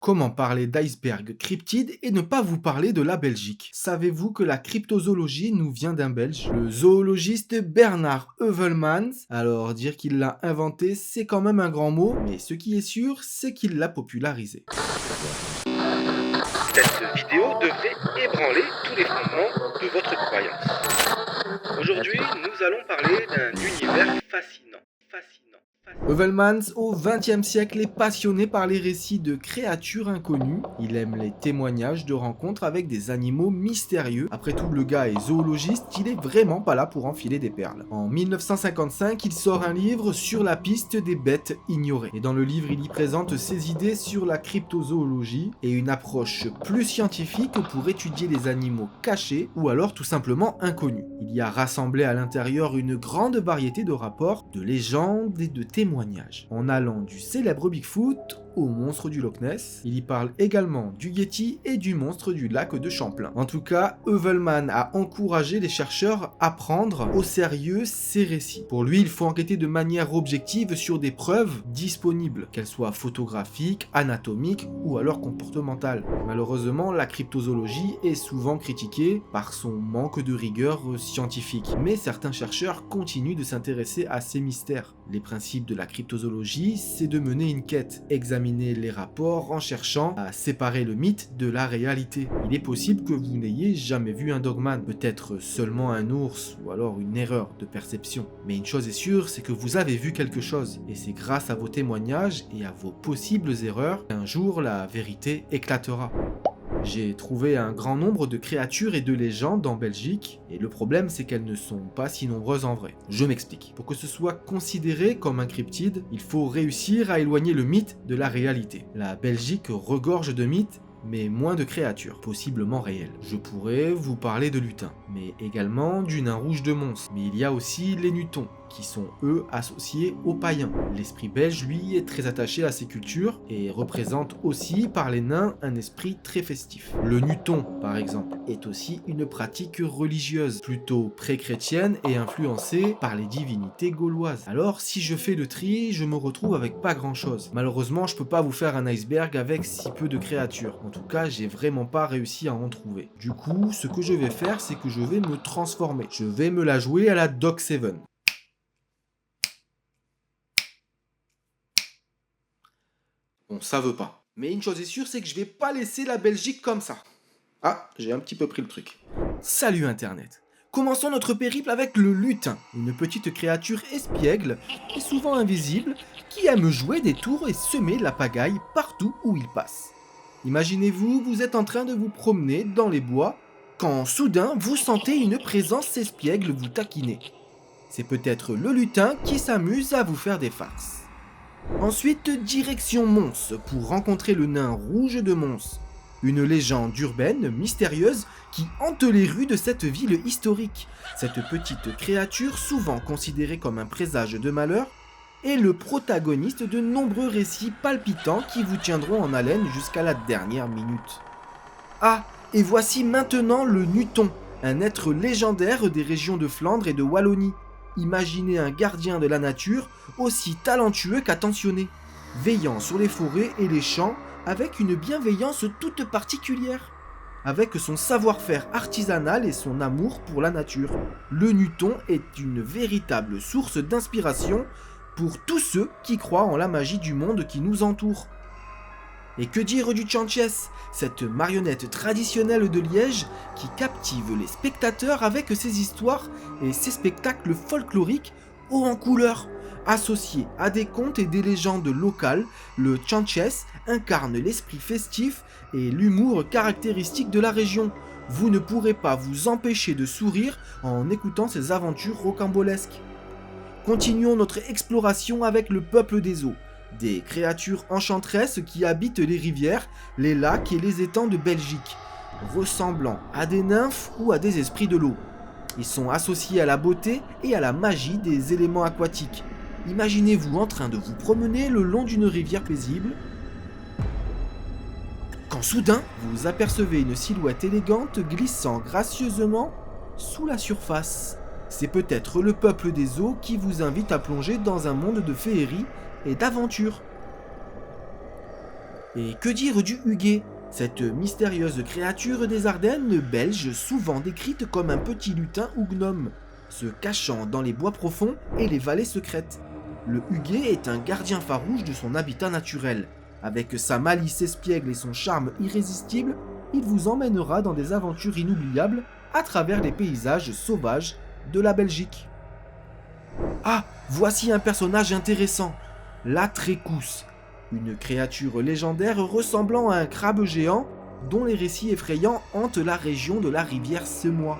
Comment parler d'iceberg cryptide et ne pas vous parler de la Belgique? Savez-vous que la cryptozoologie nous vient d'un Belge, le zoologiste Bernard Heuvelmans? Alors dire qu'il l'a inventé, c'est quand même un grand mot, mais ce qui est sûr, c'est qu'il l'a popularisé. Cette vidéo devrait ébranler tous les fondements de votre croyance. Aujourd'hui, nous allons parler d'un univers fascinant. Heuvelmans, au XXe siècle, est passionné par les récits de créatures inconnues. Il aime les témoignages de rencontres avec des animaux mystérieux. Après tout, le gars est zoologiste, il est vraiment pas là pour enfiler des perles. En 1955, il sort un livre sur la piste des bêtes ignorées. Et dans le livre, il y présente ses idées sur la cryptozoologie et une approche plus scientifique pour étudier les animaux cachés ou alors tout simplement inconnus. Il y a rassemblé à l'intérieur une grande variété de rapports, de légendes et de témoignages. En allant du célèbre Bigfoot au monstre du Loch Ness, il y parle également du Yeti et du monstre du lac de Champlain. En tout cas, Heuvelmans a encouragé les chercheurs à prendre au sérieux ces récits. Pour lui, il faut enquêter de manière objective sur des preuves disponibles, qu'elles soient photographiques, anatomiques ou alors comportementales. Malheureusement, la cryptozoologie est souvent critiquée par son manque de rigueur scientifique, mais certains chercheurs continuent de s'intéresser à ces mystères. Les principes de la cryptozoologie, c'est de mener une quête, examiner les rapports en cherchant à séparer le mythe de la réalité. Il est possible que vous n'ayez jamais vu un dogman, peut-être seulement un ours ou alors une erreur de perception. Mais une chose est sûre, c'est que vous avez vu quelque chose, et c'est grâce à vos témoignages et à vos possibles erreurs qu'un jour la vérité éclatera. J'ai trouvé un grand nombre de créatures et de légendes en Belgique, et le problème c'est qu'elles ne sont pas si nombreuses en vrai. Je m'explique. Pour que ce soit considéré comme un cryptide, il faut réussir à éloigner le mythe de la réalité. La Belgique regorge de mythes, mais moins de créatures, possiblement réelles. Je pourrais vous parler de lutins, mais également du nain rouge de Mons. Mais il y a aussi les nutons, qui sont eux associés aux païens. L'esprit belge, lui, est très attaché à ces cultures et représente aussi par les nains un esprit très festif. Le nuton, par exemple, est aussi une pratique religieuse, plutôt pré-chrétienne et influencée par les divinités gauloises. Alors, si je fais le tri, je me retrouve avec pas grand-chose. Malheureusement, je peux pas vous faire un iceberg avec si peu de créatures. En tout cas, j'ai vraiment pas réussi à en trouver. Du coup, ce que je vais faire, c'est que je vais me transformer. Je vais me la jouer à la Doc 7. Bon, ça veut pas. Mais une chose est sûre, c'est que je vais pas laisser la Belgique comme ça. Ah, j'ai un petit peu pris le truc. Salut Internet. Commençons notre périple avec le lutin, une petite créature espiègle et souvent invisible qui aime jouer des tours et semer la pagaille partout où il passe. Imaginez-vous, vous êtes en train de vous promener dans les bois quand soudain vous sentez une présence espiègle vous taquiner. C'est peut-être le lutin qui s'amuse à vous faire des farces. Ensuite, direction Mons pour rencontrer le nain rouge de Mons, une légende urbaine mystérieuse qui hante les rues de cette ville historique. Cette petite créature, souvent considérée comme un présage de malheur, est le protagoniste de nombreux récits palpitants qui vous tiendront en haleine jusqu'à la dernière minute. Ah, et voici maintenant le Nuton, un être légendaire des régions de Flandre et de Wallonie. Imaginez un gardien de la nature aussi talentueux qu'attentionné, veillant sur les forêts et les champs avec une bienveillance toute particulière. Avec son savoir-faire artisanal et son amour pour la nature, le Nuton est une véritable source d'inspiration pour tous ceux qui croient en la magie du monde qui nous entoure. Et que dire du Tchanches, cette marionnette traditionnelle de Liège qui captive les spectateurs avec ses histoires et ses spectacles folkloriques hauts en couleurs. Associé à des contes et des légendes locales, le Tchanches incarne l'esprit festif et l'humour caractéristique de la région. Vous ne pourrez pas vous empêcher de sourire en écoutant ses aventures rocambolesques. Continuons notre exploration avec le peuple des eaux. Des créatures enchanteresses qui habitent les rivières, les lacs et les étangs de Belgique, ressemblant à des nymphes ou à des esprits de l'eau. Ils sont associés à la beauté et à la magie des éléments aquatiques. Imaginez-vous en train de vous promener le long d'une rivière paisible, quand soudain vous apercevez une silhouette élégante glissant gracieusement sous la surface. C'est peut-être le peuple des eaux qui vous invite à plonger dans un monde de féerie et d'aventure. Et que dire du Huguet, cette mystérieuse créature des Ardennes belges souvent décrite comme un petit lutin ou gnome, se cachant dans les bois profonds et les vallées secrètes. Le Huguet est un gardien farouche de son habitat naturel. Avec sa malice espiègle et son charme irrésistible, il vous emmènera dans des aventures inoubliables à travers les paysages sauvages de la Belgique. Ah, voici un personnage intéressant, la Trécousse, une créature légendaire ressemblant à un crabe géant dont les récits effrayants hantent la région de la rivière Semois.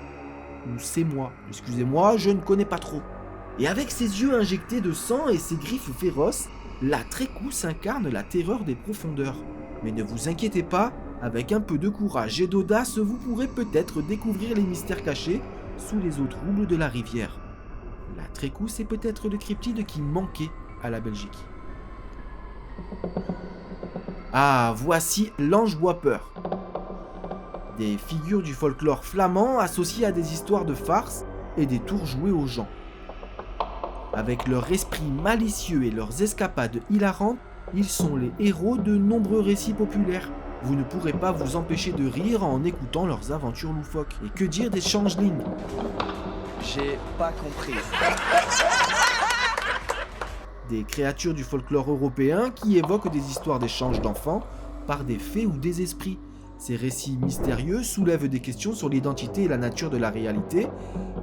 Ou Sémois, excusez-moi, je ne connais pas trop. Et avec ses yeux injectés de sang et ses griffes féroces, la Trécousse incarne la terreur des profondeurs. Mais ne vous inquiétez pas, avec un peu de courage et d'audace, vous pourrez peut-être découvrir les mystères cachés sous les eaux troubles de la rivière. La Trécousse est peut-être le cryptide qui manquait à la Belgique. Ah, voici l'ange bois-peur. Des figures du folklore flamand associées à des histoires de farce et des tours joués aux gens. Avec leur esprit malicieux et leurs escapades hilarantes, ils sont les héros de nombreux récits populaires. Vous ne pourrez pas vous empêcher de rire en écoutant leurs aventures loufoques. Et que dire des changelings? J'ai pas compris. Des créatures du folklore européen qui évoquent des histoires d'échange d'enfants par des fées ou des esprits. Ces récits mystérieux soulèvent des questions sur l'identité et la nature de la réalité,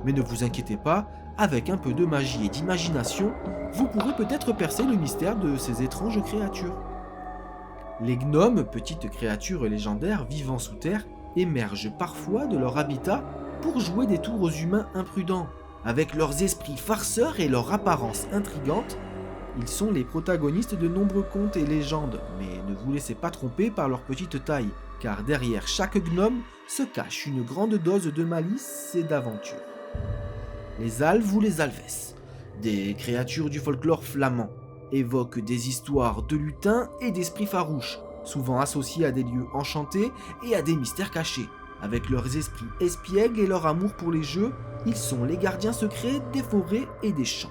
mais ne vous inquiétez pas, avec un peu de magie et d'imagination, vous pourrez peut-être percer le mystère de ces étranges créatures. Les gnomes, petites créatures légendaires vivant sous terre, émergent parfois de leur habitat pour jouer des tours aux humains imprudents. Avec leurs esprits farceurs et leur apparence intrigante, ils sont les protagonistes de nombreux contes et légendes, mais ne vous laissez pas tromper par leur petite taille, car derrière chaque gnome se cache une grande dose de malice et d'aventure. Les alves ou les alves, des créatures du folklore flamand, évoquent des histoires de lutins et d'esprits farouches, souvent associés à des lieux enchantés et à des mystères cachés. Avec leurs esprits espiègles et leur amour pour les jeux, ils sont les gardiens secrets des forêts et des champs.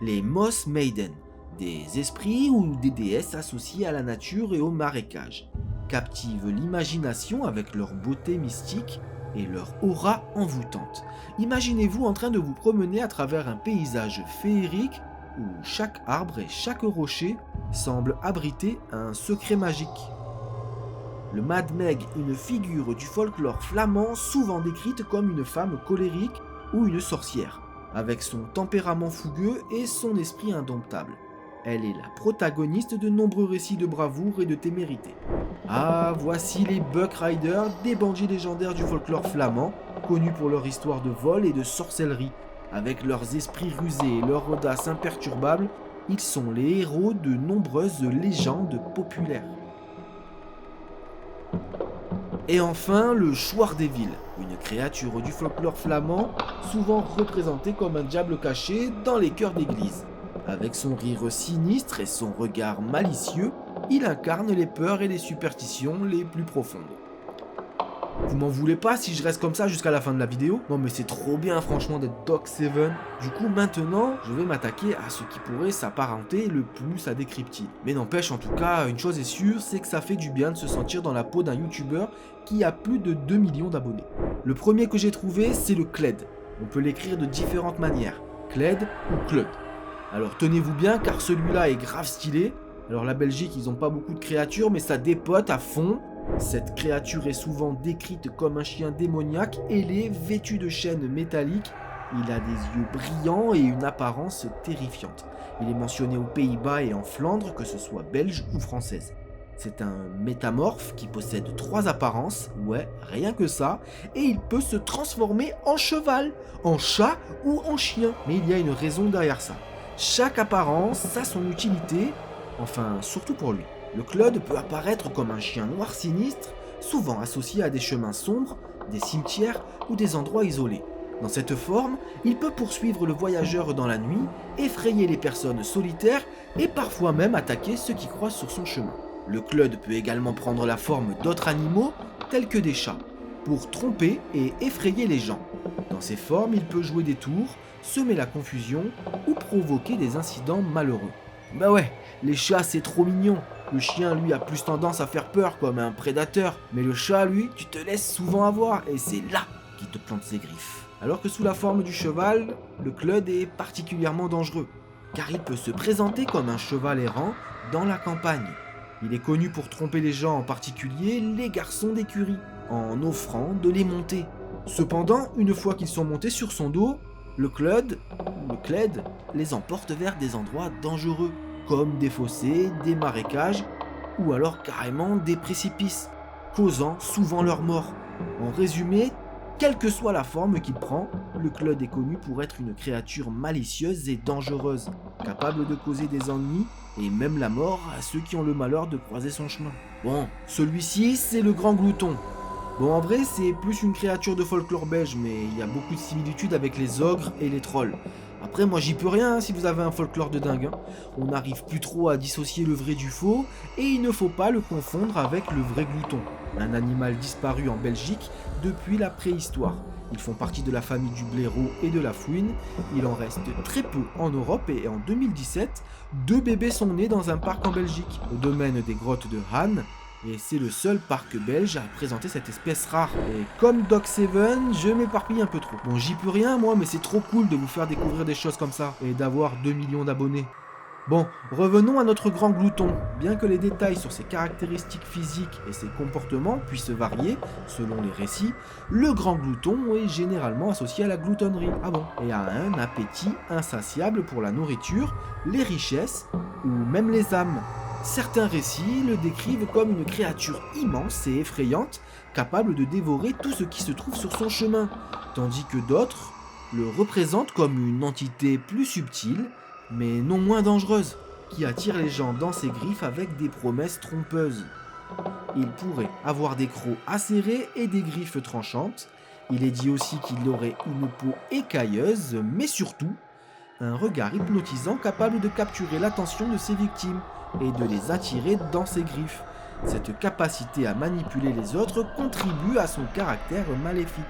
Les Moss Maiden, des esprits ou des déesses associées à la nature et au marécage, captivent l'imagination avec leur beauté mystique et leur aura envoûtante. Imaginez-vous en train de vous promener à travers un paysage féerique où chaque arbre et chaque rocher semble abriter un secret magique. Le Mad Meg, une figure du folklore flamand souvent décrite comme une femme colérique ou une sorcière, avec son tempérament fougueux et son esprit indomptable. Elle est la protagoniste de nombreux récits de bravoure et de témérité. Ah, voici les Buck Riders, des bandits légendaires du folklore flamand, connus pour leur histoire de vol et de sorcellerie. Avec leurs esprits rusés et leur audace imperturbable, ils sont les héros de nombreuses légendes populaires. Et enfin, le Schwaardevil, une créature du folklore flamand, souvent représentée comme un diable caché dans les chœurs d'église. Avec son rire sinistre et son regard malicieux, il incarne les peurs et les superstitions les plus profondes. Vous m'en voulez pas si je reste comme ça jusqu'à la fin de la vidéo? Non mais c'est trop bien franchement d'être Doc Seven. Du coup maintenant, je vais m'attaquer à ce qui pourrait s'apparenter le plus à des cryptides. Mais n'empêche, en tout cas, une chose est sûre, c'est que ça fait du bien de se sentir dans la peau d'un youtubeur qui a plus de 2 millions d'abonnés. Le premier que j'ai trouvé, c'est le Cled. On peut l'écrire de différentes manières, Cled ou Clud. Alors tenez-vous bien car celui-là est grave stylé. Alors la Belgique, ils ont pas beaucoup de créatures mais ça dépote à fond. Cette créature est souvent décrite comme un chien démoniaque ailé, vêtu de chaînes métalliques. Il a des yeux brillants et une apparence terrifiante. Il est mentionné aux Pays-Bas et en Flandre, que ce soit belge ou française. C'est un métamorphe qui possède 3 apparences, ouais, rien que ça, et il peut se transformer en cheval, en chat ou en chien. Mais il y a une raison derrière ça. Chaque apparence a son utilité, enfin surtout pour lui. Le Claude peut apparaître comme un chien noir sinistre, souvent associé à des chemins sombres, des cimetières ou des endroits isolés. Dans cette forme, il peut poursuivre le voyageur dans la nuit, effrayer les personnes solitaires et parfois même attaquer ceux qui croisent sur son chemin. Le Claude peut également prendre la forme d'autres animaux, tels que des chats, pour tromper et effrayer les gens. Dans ces formes, il peut jouer des tours, semer la confusion ou provoquer des incidents malheureux. Bah ouais, les chats c'est trop mignon. Le chien lui a plus tendance à faire peur comme un prédateur, mais le chat lui, tu te laisses souvent avoir et c'est là qu'il te plante ses griffes. Alors que sous la forme du cheval, le Clud est particulièrement dangereux, car il peut se présenter comme un cheval errant dans la campagne. Il est connu pour tromper les gens, en particulier les garçons d'écurie, en offrant de les monter. Cependant, une fois qu'ils sont montés sur son dos, le Clud les emporte vers des endroits dangereux, comme des fossés, des marécages, ou alors carrément des précipices, causant souvent leur mort. En résumé, quelle que soit la forme qu'il prend, le Clud est connu pour être une créature malicieuse et dangereuse, capable de causer des ennuis et même la mort à ceux qui ont le malheur de croiser son chemin. Bon, celui-ci, c'est le Grand Glouton. Bon, en vrai, c'est plus une créature de folklore belge, mais il y a beaucoup de similitudes avec les ogres et les trolls. Après, moi, j'y peux rien si vous avez un folklore de dingue. On n'arrive plus trop à dissocier le vrai du faux, et il ne faut pas le confondre avec le vrai glouton, un animal disparu en Belgique depuis la préhistoire. Ils font partie de la famille du blaireau et de la fouine. Il en reste très peu en Europe et en 2017, 2 bébés sont nés dans un parc en Belgique, au domaine des grottes de Han. Et c'est le seul parc belge à présenter cette espèce rare. Et comme Doc Seven, je m'éparpille un peu trop. Bon, j'y peux rien moi, mais c'est trop cool de vous faire découvrir des choses comme ça, et d'avoir 2 millions d'abonnés. Bon, revenons à notre grand glouton. Bien que les détails sur ses caractéristiques physiques et ses comportements puissent varier selon les récits, le grand glouton est généralement associé à la gloutonnerie. Ah bon? Et à un appétit insatiable pour la nourriture, les richesses ou même les âmes. Certains récits le décrivent comme une créature immense et effrayante, capable de dévorer tout ce qui se trouve sur son chemin, tandis que d'autres le représentent comme une entité plus subtile, mais non moins dangereuse, qui attire les gens dans ses griffes avec des promesses trompeuses. Il pourrait avoir des crocs acérés et des griffes tranchantes. Il est dit aussi qu'il aurait une peau écailleuse, mais surtout un regard hypnotisant capable de capturer l'attention de ses victimes et de les attirer dans ses griffes. Cette capacité à manipuler les autres contribue à son caractère maléfique.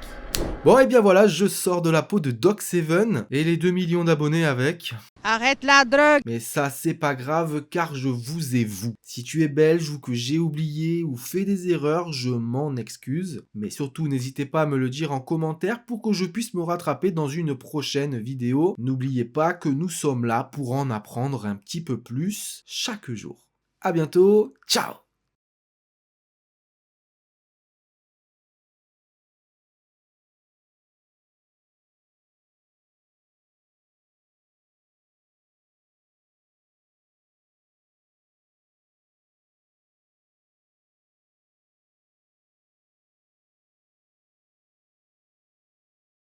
Bon, et bien voilà, je sors de la peau de Doc Seven et les 2 millions d'abonnés avec. Arrête la drogue! Mais ça, c'est pas grave car je vous ai vous. Si tu es belge ou que j'ai oublié ou fait des erreurs, je m'en excuse. Mais surtout, n'hésitez pas à me le dire en commentaire pour que je puisse me rattraper dans une prochaine vidéo. N'oubliez pas que nous sommes là pour en apprendre un petit peu plus chaque jour. À bientôt, ciao!